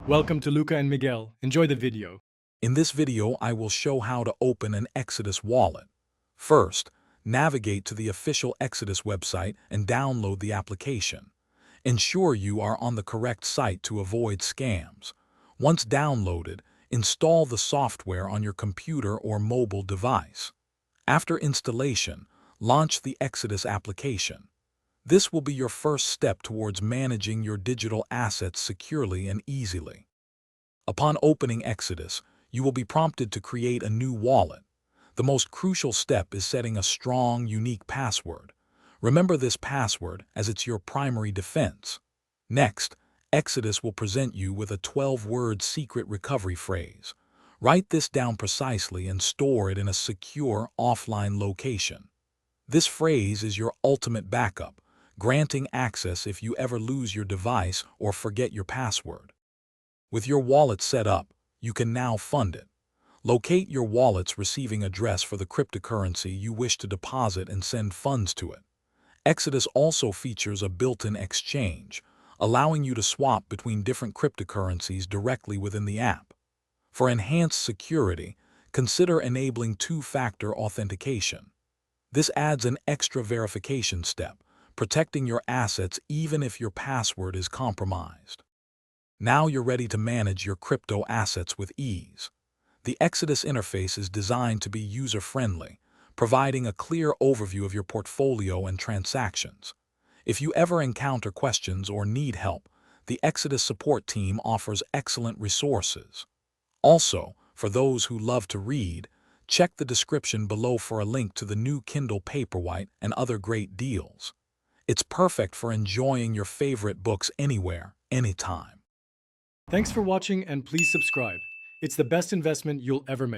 Welcome to Luca and Miguel. Enjoy the video. In this video, I will show how to open an Exodus wallet. First, navigate to the official Exodus website and download the application. Ensure you are on the correct site to avoid scams. Once downloaded, install the software on your computer or mobile device. After installation, launch the Exodus application. This will be your first step towards managing your digital assets securely and easily. Upon opening Exodus, you will be prompted to create a new wallet. The most crucial step is setting a strong, unique password. Remember this password as it's your primary defense. Next, Exodus will present you with a 12-word secret recovery phrase. Write this down precisely and store it in a secure offline location. This phrase is your ultimate backup, granting access if you ever lose your device or forget your password. With your wallet set up, you can now fund it. Locate your wallet's receiving address for the cryptocurrency you wish to deposit and send funds to it. Exodus also features a built-in exchange, allowing you to swap between different cryptocurrencies directly within the app. For enhanced security, consider enabling two-factor authentication. This adds an extra verification step, protecting your assets even if your password is compromised. Now you're ready to manage your crypto assets with ease. The Exodus interface is designed to be user-friendly, providing a clear overview of your portfolio and transactions. If you ever encounter questions or need help, the Exodus support team offers excellent resources. Also, for those who love to read, check the description below for a link to the new Kindle Paperwhite and other great deals. It's perfect for enjoying your favorite books anywhere, anytime. Thanks for watching and please subscribe. It's the best investment you'll ever make.